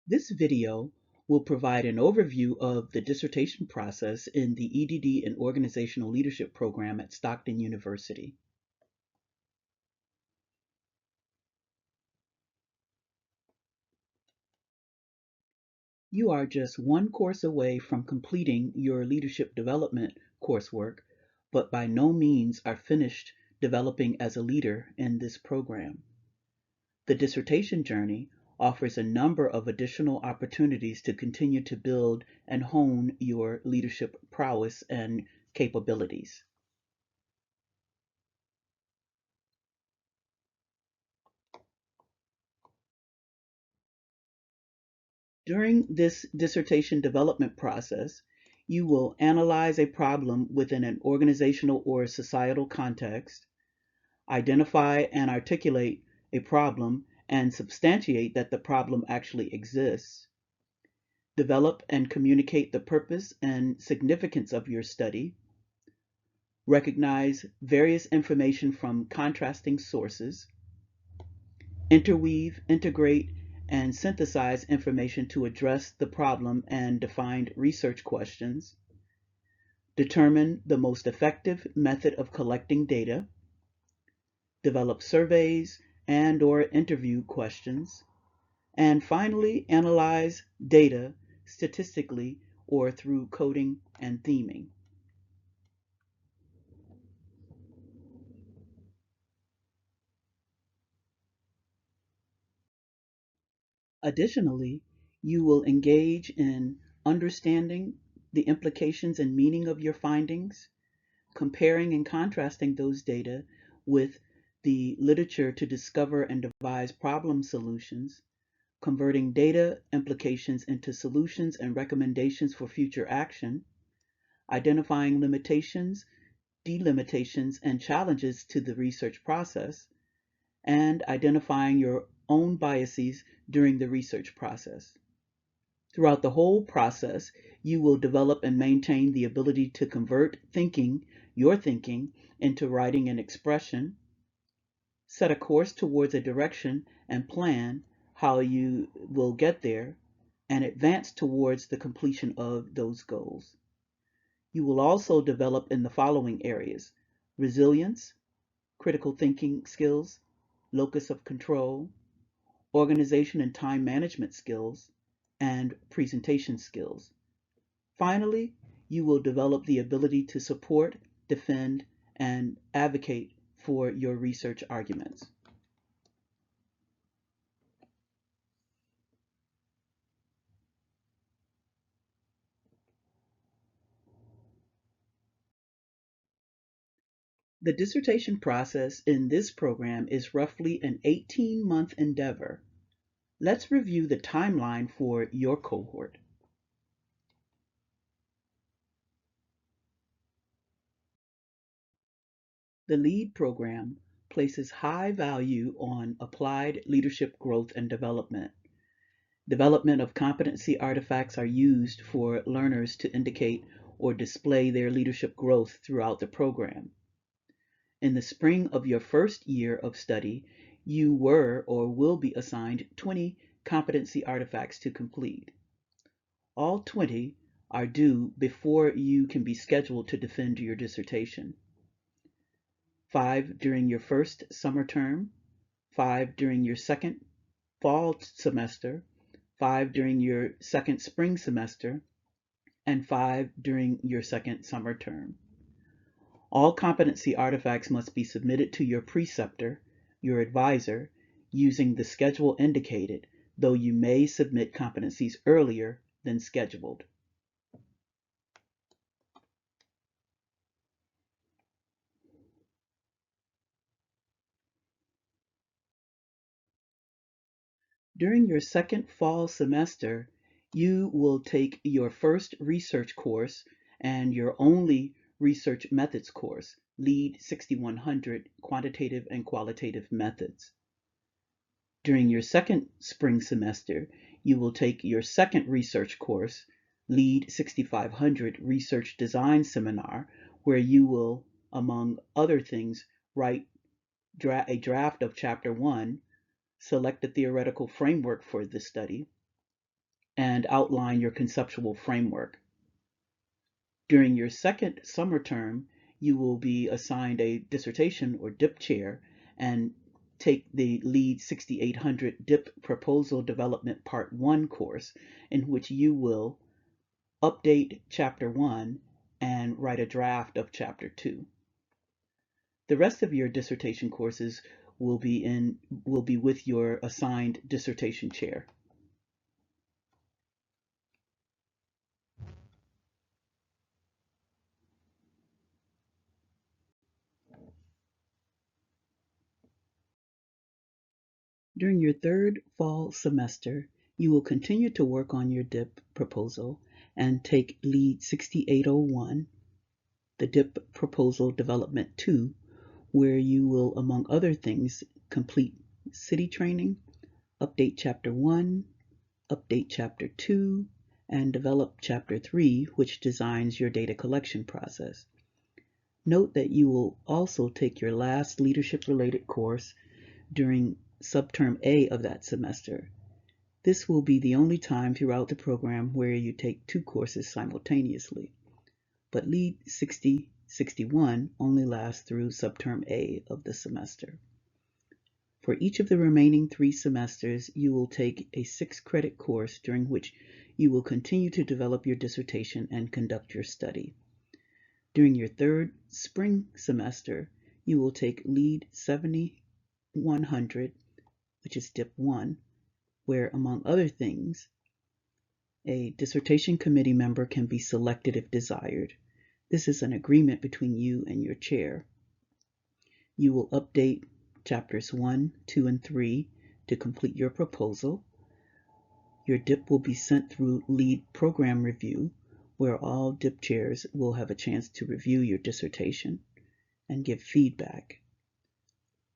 This video will provide an overview of the dissertation process in the EDD and Organizational Leadership program at Stockton University. You are just one course away from completing your leadership development coursework, but by no means are finished developing as a leader in this program. The dissertation journey offers a number of additional opportunities to continue to build and hone your leadership prowess and capabilities. During this dissertation development process, you will analyze a problem within an organizational or societal context, identify and articulate a problem and substantiate that the problem actually exists, develop and communicate the purpose and significance of your study, recognize various information from contrasting sources, interweave, integrate, and synthesize information to address the problem and defined research questions, determine the most effective method of collecting data, develop surveys and/or interview questions, and finally analyze data statistically or through coding and theming. Additionally, you will engage in understanding the implications and meaning of your findings, comparing and contrasting those data with the literature to discover and devise problem solutions, converting data implications into solutions and recommendations for future action, identifying limitations, delimitations, and challenges to the research process, and identifying your own biases during the research process. Throughout the whole process, you will develop and maintain the ability to convert your thinking, into writing and expression, set a course towards a direction and plan how you will get there, and advance towards the completion of those goals. You will also develop in the following areas: resilience, critical thinking skills, locus of control, organization and time management skills, and presentation skills. Finally, you will develop the ability to support, defend, and advocate for your research arguments. The dissertation process in this program is roughly an 18-month endeavor. Let's review the timeline for your cohort. The LEAD program places high value on applied leadership growth and development. Development of competency artifacts are used for learners to indicate or display their leadership growth throughout the program. In the spring of your first year of study, you were or will be assigned 20 competency artifacts to complete. All 20 are due before you can be scheduled to defend your dissertation. 5 during your first summer term, 5 during your second fall semester, 5 during your second spring semester, and 5 during your second summer term. All competency artifacts must be submitted to your preceptor, your advisor, using the schedule indicated, though you may submit competencies earlier than scheduled. During your second fall semester, you will take your first research course and your only research methods course, LEAD 6100 Quantitative and Qualitative Methods. During your second spring semester, you will take your second research course, LEAD 6500 Research Design Seminar, where you will, among other things, write a draft of Chapter 1, select a theoretical framework for the study, and outline your conceptual framework. During your second summer term, you will be assigned a dissertation or DIP chair and take the LEAD 6800 DIP Proposal Development Part 1 course, in which you will update Chapter 1 and write a draft of Chapter 2. The rest of your dissertation courses will be with your assigned dissertation chair. During your third fall semester, you will continue to work on your DIP proposal and take LEAD 6801, the DIP Proposal Development 2, where you will, among other things, complete city training, update Chapter 1, update Chapter 2, and develop Chapter 3, which designs your data collection process. Note that you will also take your last leadership-related course during subterm A of that semester. This will be the only time throughout the program where you take two courses simultaneously, but LEAD 6061 only lasts through subterm A of the semester. For each of the remaining 3 semesters, you will take a 6-credit course during which you will continue to develop your dissertation and conduct your study. During your third spring semester, you will take LEAD 7100, which is DIP 1, where, among other things, a dissertation committee member can be selected if desired. This is an agreement between you and your chair. You will update Chapters 1, 2, and 3 to complete your proposal. Your DIP will be sent through LEAD program review, where all DIP chairs will have a chance to review your dissertation and give feedback.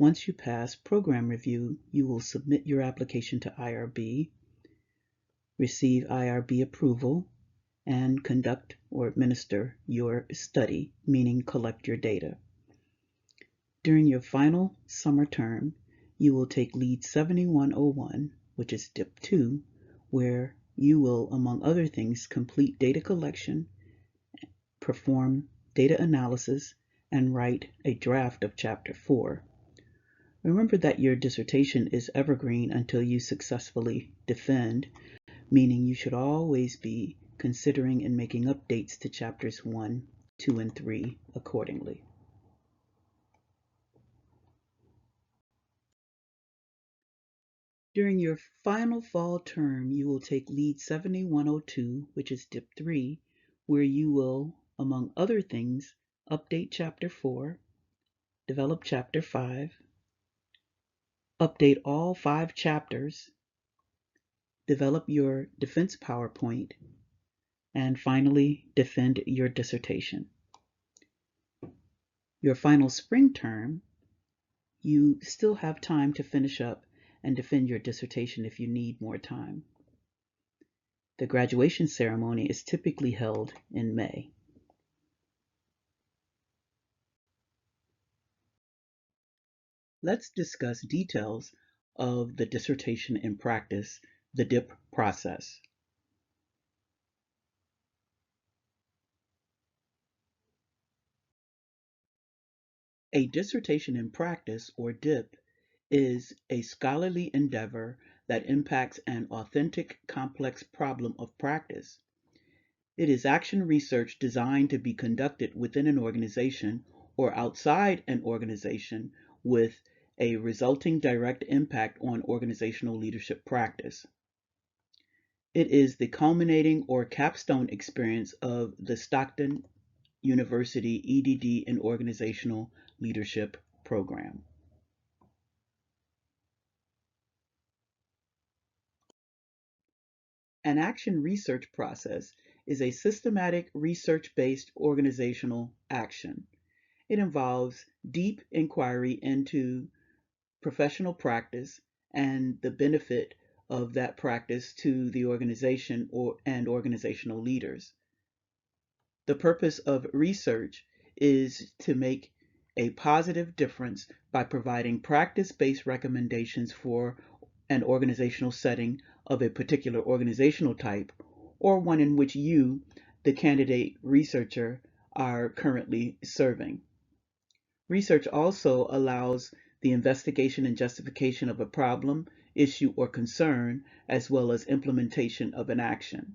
Once you pass program review, you will submit your application to IRB, receive IRB approval, and conduct or administer your study, meaning collect your data. During your final summer term, you will take LEAD 7101, which is DIP 2, where you will, among other things, complete data collection, perform data analysis, and write a draft of Chapter 4. Remember that your dissertation is evergreen until you successfully defend, meaning you should always be considering and making updates to Chapters 1, 2, and 3 accordingly. During your final fall term, you will take LEAD 7102, which is DIP 3, where you will, among other things, update Chapter 4, develop Chapter 5, update all 5 chapters, develop your defense PowerPoint, and finally defend your dissertation. Your final spring term, you still have time to finish up and defend your dissertation if you need more time. The graduation ceremony is typically held in May. Let's discuss details of the dissertation in practice, the DIP process. A dissertation in practice, or DIP, is a scholarly endeavor that impacts an authentic, complex problem of practice. It is action research designed to be conducted within an organization or outside an organization with a resulting direct impact on organizational leadership practice. It is the culminating or capstone experience of the Stockton University EDD and Organizational Leadership Program. An action research process is a systematic research-based organizational action. It involves deep inquiry into professional practice and the benefit of that practice to the organization and organizational leaders. The purpose of research is to make a positive difference by providing practice-based recommendations for an organizational setting of a particular organizational type, or one in which you, the candidate researcher, are currently serving. Research also allows the investigation and justification of a problem, issue, or concern, as well as implementation of an action.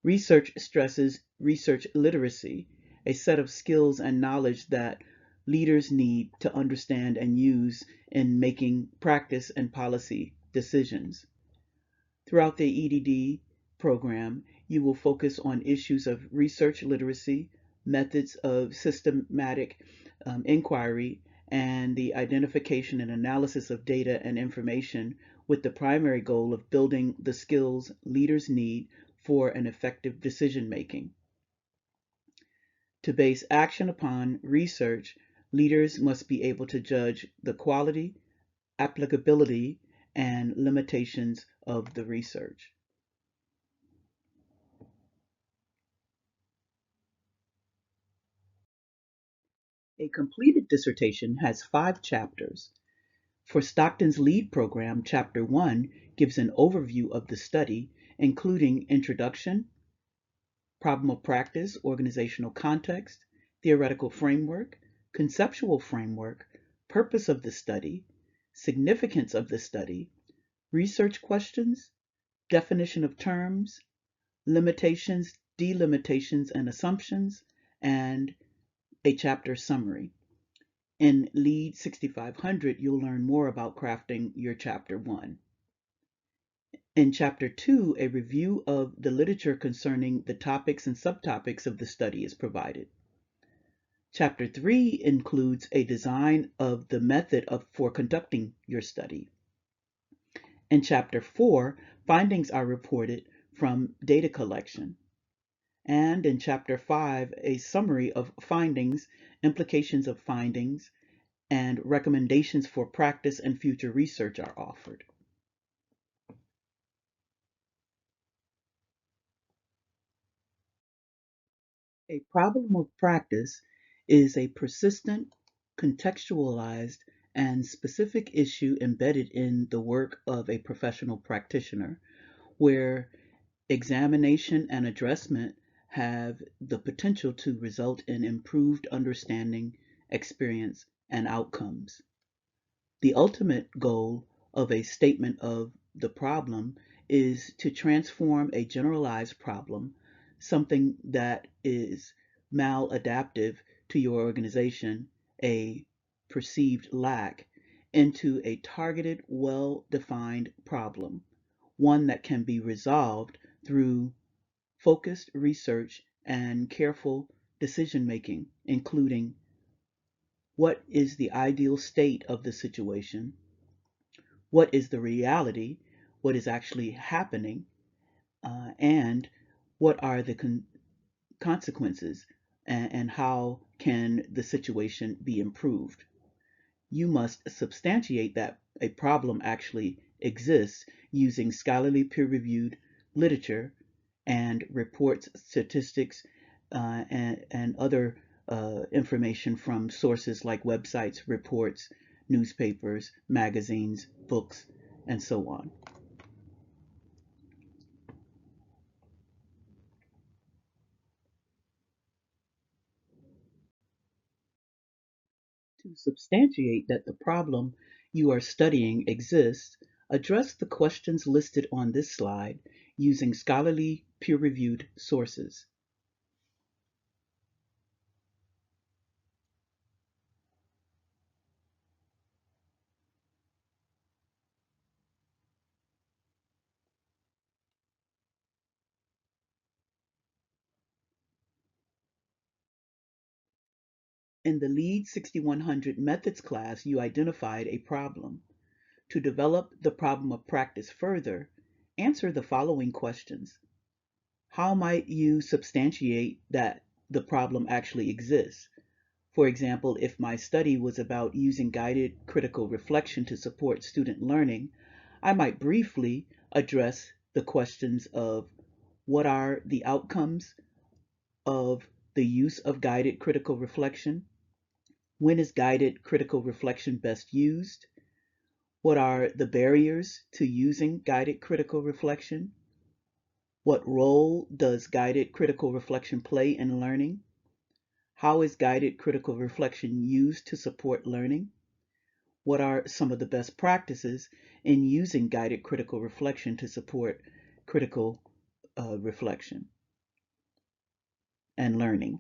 Research stresses research literacy, a set of skills and knowledge that leaders need to understand and use in making practice and policy decisions. Throughout the EDD program, you will focus on issues of research literacy, methods of systematic inquiry, and the identification and analysis of data and information, with the primary goal of building the skills leaders need for an effective decision making. To base action upon research, leaders must be able to judge the quality, applicability, and limitations of the research. A completed dissertation has 5 chapters. For Stockton's LEAD program, Chapter 1 gives an overview of the study, including introduction, problem of practice, organizational context, theoretical framework, conceptual framework, purpose of the study, significance of the study, research questions, definition of terms, limitations, delimitations, and assumptions, and a chapter summary. In LEAD 6500, you'll learn more about crafting your Chapter 1. In Chapter 2, a review of the literature concerning the topics and subtopics of the study is provided. Chapter 3 includes a design of the method for conducting your study. In Chapter 4, findings are reported from data collection. And in Chapter 5, a summary of findings, implications of findings, and recommendations for practice and future research are offered. A problem of practice is a persistent, contextualized, and specific issue embedded in the work of a professional practitioner, where examination and addressment have the potential to result in improved understanding, experience, and outcomes. The ultimate goal of a statement of the problem is to transform a generalized problem, something that is maladaptive to your organization, a perceived lack, into a targeted, well-defined problem, one that can be resolved through focused research and careful decision making, including what is the ideal state of the situation, what is the reality, what is actually happening, and what are the consequences, and how can the situation be improved. You must substantiate that a problem actually exists using scholarly peer-reviewed literature and reports, statistics, and other information from sources like websites, reports, newspapers, magazines, books, and so on. To substantiate that the problem you are studying exists, address the questions listed on this slide using scholarly peer-reviewed sources. In the LEAD 6100 Methods class, you identified a problem. To develop the problem of practice further, answer the following questions. How might you substantiate that the problem actually exists? For example, if my study was about using guided critical reflection to support student learning, I might briefly address the questions of what are the outcomes of the use of guided critical reflection? When is guided critical reflection best used? What are the barriers to using guided critical reflection? What role does guided critical reflection play in learning? How is guided critical reflection used to support learning? What are some of the best practices in using guided critical reflection to support critical reflection and learning?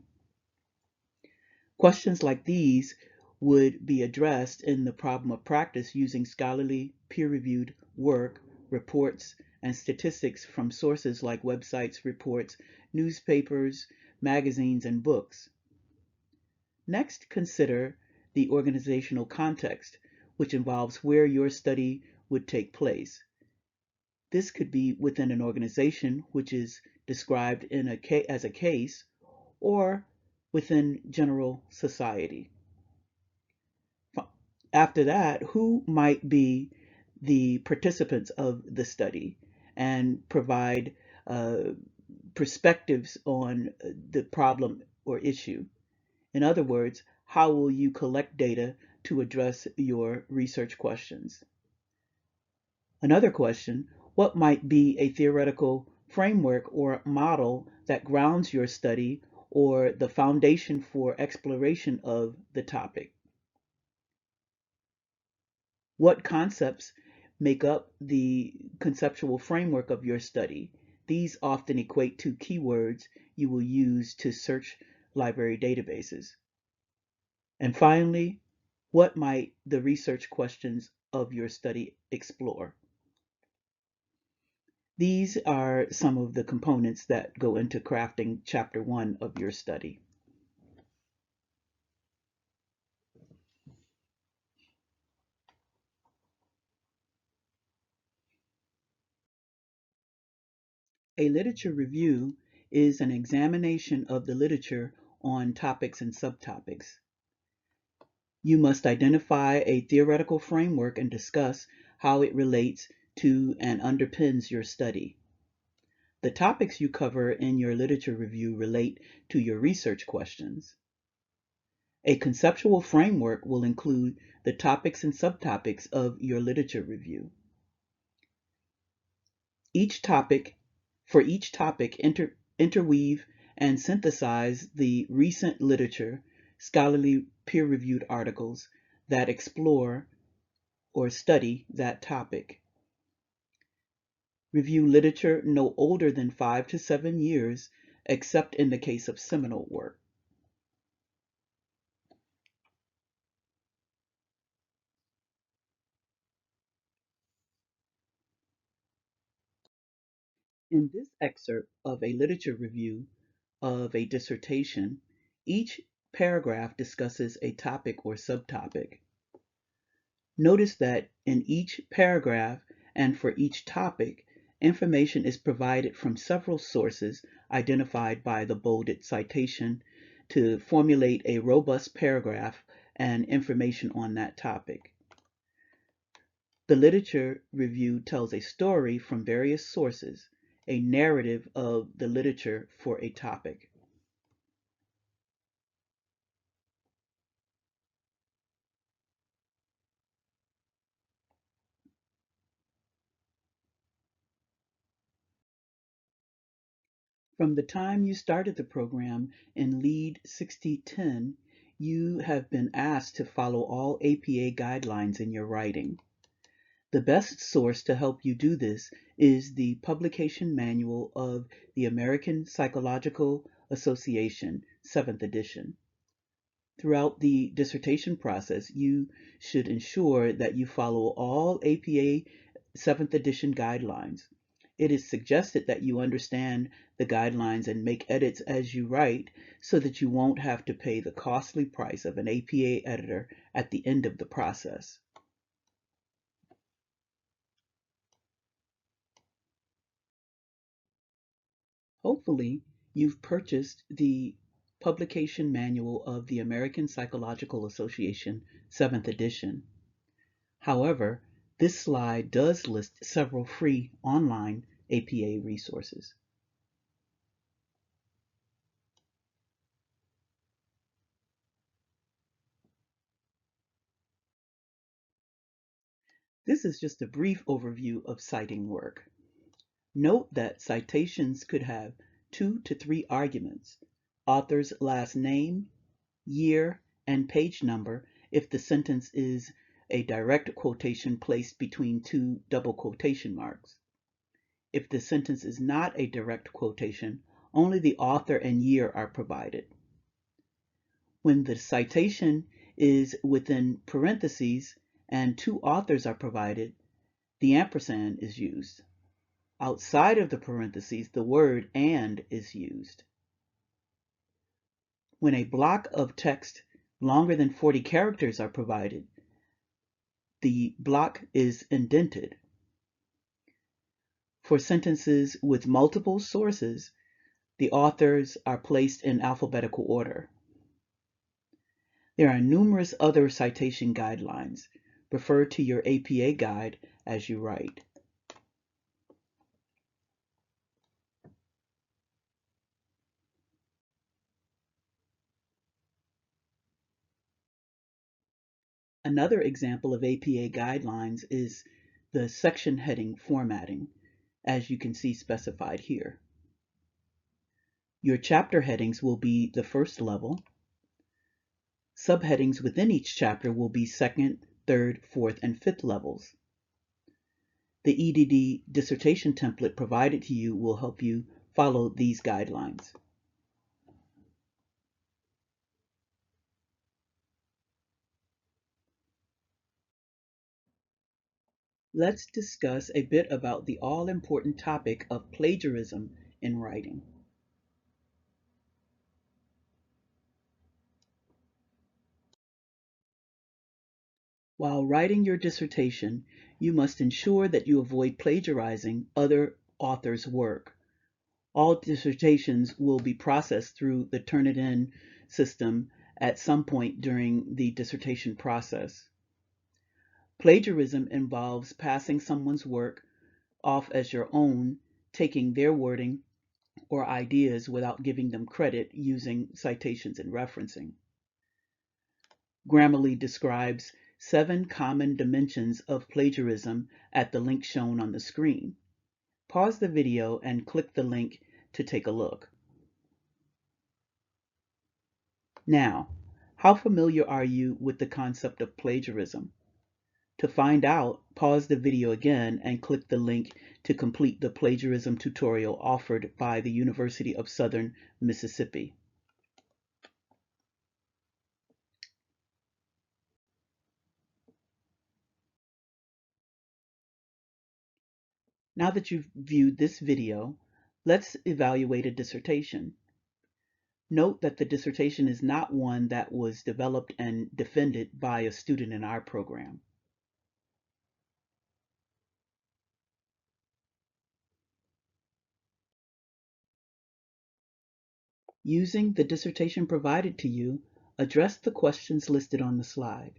Questions like these would be addressed in the problem of practice using scholarly, peer-reviewed work, reports, and statistics from sources like websites, reports, newspapers, magazines, and books. Next, consider the organizational context, which involves where your study would take place. This could be within an organization, which is described as a case, or within general society. After that, who might be the participants of the study and provide uh, perspectives on the problem or issue? In other words, how will you collect data to address your research questions? Another question, what might be a theoretical framework or model that grounds your study or the foundation for exploration of the topic? What concepts make up the conceptual framework of your study? These often equate to keywords you will use to search library databases. And finally, what might the research questions of your study explore? These are some of the components that go into crafting Chapter 1 of your study. A literature review is an examination of the literature on topics and subtopics. You must identify a theoretical framework and discuss how it relates to and underpins your study. The topics you cover in your literature review relate to your research questions. A conceptual framework will include the topics and subtopics of your literature review. For each topic, interweave and synthesize the recent literature, scholarly peer-reviewed articles that explore or study that topic. Review literature no older than 5 to 7 years, except in the case of seminal work. In this excerpt of a literature review of a dissertation, each paragraph discusses a topic or subtopic. Notice that in each paragraph and for each topic, information is provided from several sources identified by the bolded citation to formulate a robust paragraph and information on that topic. The literature review tells a story from various sources, a narrative of the literature for a topic. From the time you started the program in Lead 6010, you have been asked to follow all APA guidelines in your writing. The best source to help you do this is the publication manual of the American Psychological Association, 7th edition. Throughout the dissertation process, you should ensure that you follow all APA 7th edition guidelines. It is suggested that you understand the guidelines and make edits as you write so that you won't have to pay the costly price of an APA editor at the end of the process. Hopefully, you've purchased the publication manual of the American Psychological Association 7th edition. However, this slide does list several free online APA resources. This is just a brief overview of citing work. Note that citations could have 2 to 3 arguments: author's last name, year, and page number if the sentence is a direct quotation placed between 2 double quotation marks. If the sentence is not a direct quotation, only the author and year are provided. When the citation is within parentheses and 2 authors are provided, the ampersand is used. Outside of the parentheses, the word "and" is used. When a block of text longer than 40 characters are provided, the block is indented. For sentences with multiple sources, the authors are placed in alphabetical order. There are numerous other citation guidelines. Refer to your APA guide as you write. Another example of APA guidelines is the section heading formatting, as you can see specified here. Your chapter headings will be the first level. Subheadings within each chapter will be second, third, fourth, and fifth levels. The EDD dissertation template provided to you will help you follow these guidelines. Let's discuss a bit about the all-important topic of plagiarism in writing. While writing your dissertation, you must ensure that you avoid plagiarizing other authors' work. All dissertations will be processed through the Turnitin system at some point during the dissertation process. Plagiarism involves passing someone's work off as your own, taking their wording or ideas without giving them credit using citations and referencing. Grammarly describes 7 common dimensions of plagiarism at the link shown on the screen. Pause the video and click the link to take a look. Now, how familiar are you with the concept of plagiarism? To find out, pause the video again and click the link to complete the plagiarism tutorial offered by the University of Southern Mississippi. Now that you've viewed this video, let's evaluate a dissertation. Note that the dissertation is not one that was developed and defended by a student in our program. Using the dissertation provided to you, address the questions listed on the slide.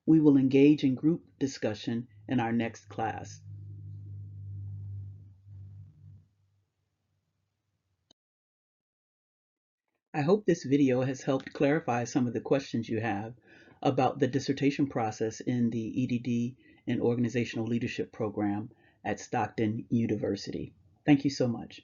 We will engage in group discussion in our next class. I hope this video has helped clarify some of the questions you have about the dissertation process in the EDD and Organizational Leadership program at Stockton University. Thank you so much.